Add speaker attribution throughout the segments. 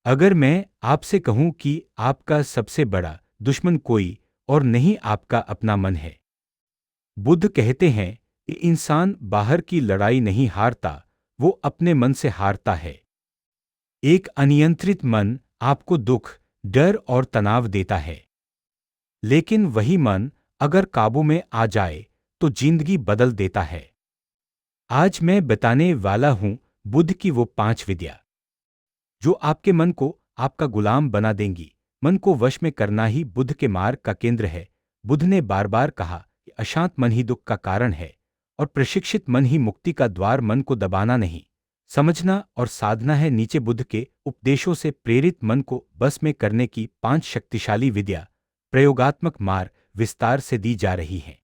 Speaker 1: अगर मैं आपसे कहूं कि आपका सबसे बड़ा दुश्मन कोई और नहीं आपका अपना मन है। बुद्ध कहते हैं कि इंसान बाहर की लड़ाई नहीं हारता, वो अपने मन से हारता है। एक अनियंत्रित मन आपको दुख, डर और तनाव देता है। लेकिन वही मन अगर काबू में आ जाए तो जिंदगी बदल देता है। आज मैं बताने वाला हूं बुद्ध की वो 5 विद्या जो आपके मन को आपका गुलाम बना देंगी। मन को वश में करना ही बुद्ध के मार्ग का केंद्र है। बुद्ध ने बार बार कहा कि अशांत मन ही दुख का कारण है और प्रशिक्षित मन ही मुक्ति का द्वार। मन को दबाना नहीं, समझना और साधना है। नीचे बुद्ध के उपदेशों से प्रेरित मन को बस में करने की 5 शक्तिशाली विद्या प्रयोगात्मक मार्ग विस्तार से दी जा रही हैं।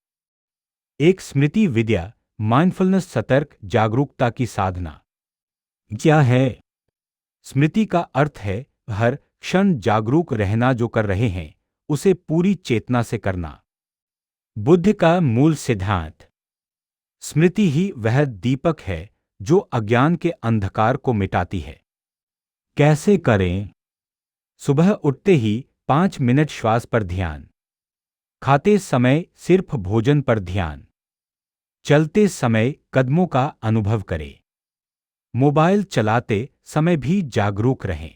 Speaker 1: एक स्मृति विद्या, माइंडफुलनेस, सतर्क जागरूकता की साधना। क्या है स्मृति? का अर्थ है हर क्षण जागरूक रहना, जो कर रहे हैं उसे पूरी चेतना से करना। बुद्ध का मूल सिद्धांत, स्मृति ही वह दीपक है जो अज्ञान के अंधकार को मिटाती है। कैसे करें? सुबह उठते ही 5 मिनट श्वास पर ध्यान, खाते समय सिर्फ भोजन पर ध्यान, चलते समय कदमों का अनुभव करें, मोबाइल चलाते समय भी जागरूक रहें।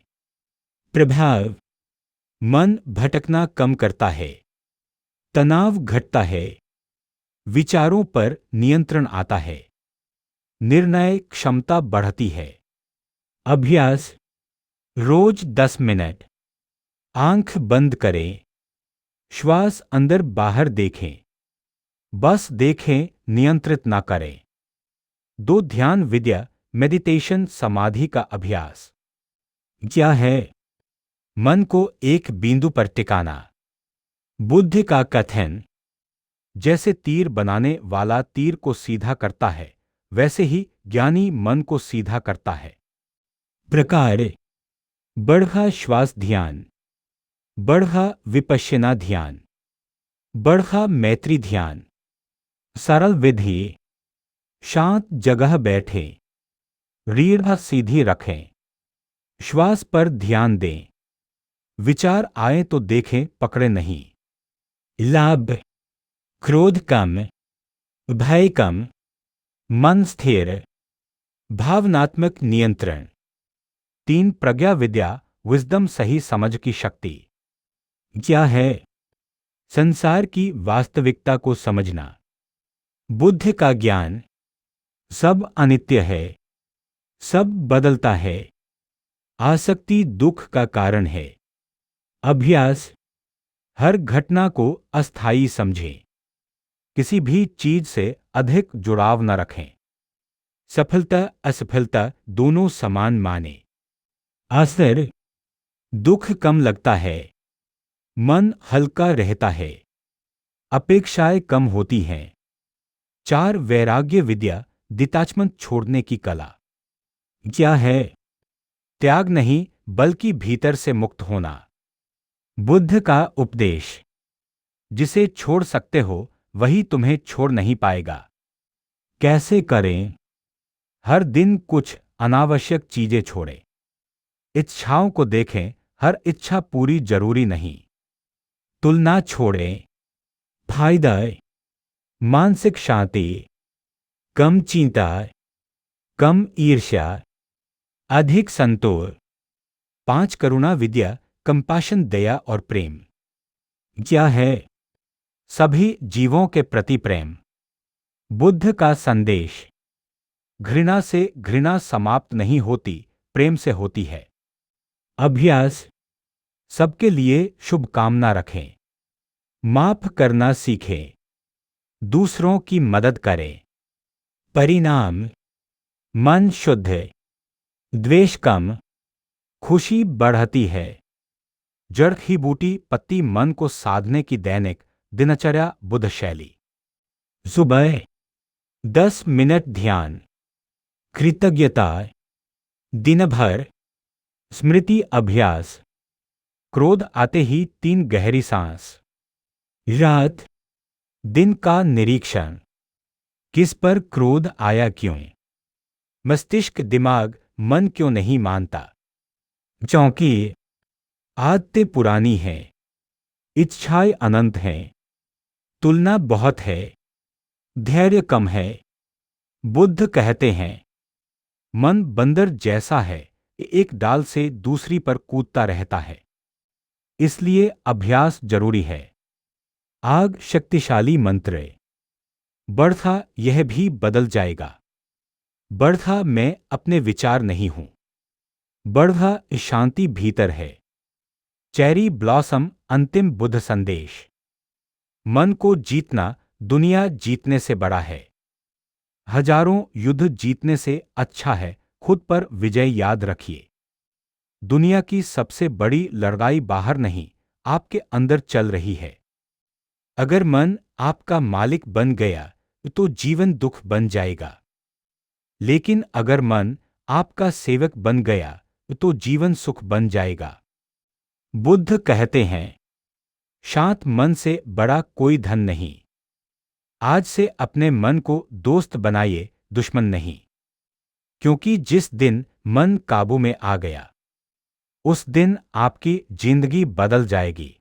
Speaker 1: प्रभाव, मन भटकना कम करता है, तनाव घटता है, विचारों पर नियंत्रण आता है, निर्णय क्षमता बढ़ती है। अभ्यास, रोज 10 मिनट आंख बंद करें, श्वास अंदर बाहर देखें, बस देखें, नियंत्रित ना करें। 2 ध्यान विद्या, मेडिटेशन, समाधि का अभ्यास। क्या है? मन को एक बिंदु पर टिकाना। बुद्ध का कथन, जैसे तीर बनाने वाला तीर को सीधा करता है, वैसे ही ज्ञानी मन को सीधा करता है। प्रकार, बढ़ा श्वास ध्यान, बढ़ा विपश्यना ध्यान, बढ़ा मैत्री ध्यान। सरल विधि, शांत जगह बैठें, रीढ़ सीधी रखें, श्वास पर ध्यान दें, विचार आए तो देखें, पकड़े नहीं। लाभ, क्रोध कम, भय कम, मन स्थिर, भावनात्मक नियंत्रण। 3 प्रज्ञा विद्या, विजडम, सही समझ की शक्ति। क्या है? संसार की वास्तविकता को समझना। बुद्ध का ज्ञान, सब अनित्य है, सब बदलता है, आसक्ति दुख का कारण है। अभ्यास, हर घटना को अस्थायी समझें, किसी भी चीज से अधिक जुड़ाव न रखें, सफलता असफलता दोनों समान माने। असर, दुख कम लगता है, मन हल्का रहता है, अपेक्षाएं कम होती हैं। 4 वैराग्य विद्या, डिटैचमेंट, छोड़ने की कला। क्या है? त्याग नहीं बल्कि भीतर से मुक्त होना। बुद्ध का उपदेश, जिसे छोड़ सकते हो वही तुम्हें छोड़ नहीं पाएगा। कैसे करें? हर दिन कुछ अनावश्यक चीजें छोड़ें, इच्छाओं को देखें, हर इच्छा पूरी जरूरी नहीं। तुलना छोड़ें, फायदा, मानसिक शांति, कम चिंता, कम ईर्ष्या, अधिक संतोष। 5 करुणा विद्या, कंपैशन, दया और प्रेम। क्या है? सभी जीवों के प्रति प्रेम। बुद्ध का संदेश, घृणा से घृणा समाप्त नहीं होती, प्रेम से होती है। अभ्यास, सबके लिए शुभकामना रखें, माफ करना सीखें, दूसरों की मदद करें। परिणाम, मन शुद्ध, द्वेष कम, खुशी बढ़ती है। जड़ ही बूटी पत्ती, मन को साधने की दैनिक दिनचर्या बुद्ध शैली। सुबह 10 मिनट ध्यान, कृतज्ञता, दिन भर स्मृति अभ्यास, क्रोध आते ही 3 गहरी सांस। रात, दिन का निरीक्षण, किस पर क्रोध आया, क्यों? मस्तिष्क, दिमाग, मन क्यों नहीं मानता? क्योंकि आदतें पुरानी हैं, इच्छाएं अनंत हैं, तुलना बहुत है, धैर्य कम है। बुद्ध कहते हैं, मन बंदर जैसा है, एक डाल से दूसरी पर कूदता रहता है। इसलिए अभ्यास जरूरी है। आग शक्तिशाली मंत्र है। बढ़ता यह भी बदल जाएगा। बढ़ता मैं अपने विचार नहीं हूं। बढ़ता शांति भीतर है। चेरी ब्लॉसम अंतिम बुद्ध संदेश। मन को जीतना दुनिया जीतने से बड़ा है। हजारों युद्ध जीतने से अच्छा है खुद पर विजय याद रखिए। दुनिया की सबसे बड़ी लड़ाई बाहर नहीं, आपके अंदर चल रही है। अगर मन आपका मालिक बन गया तो जीवन दुख बन जाएगा। लेकिन अगर मन आपका सेवक बन गया तो जीवन सुख बन जाएगा। बुद्ध कहते हैं, शांत मन से बड़ा कोई धन नहीं। आज से अपने मन को दोस्त बनाइए, दुश्मन नहीं। क्योंकि जिस दिन मन काबू में आ गया, उस दिन आपकी जिंदगी बदल जाएगी।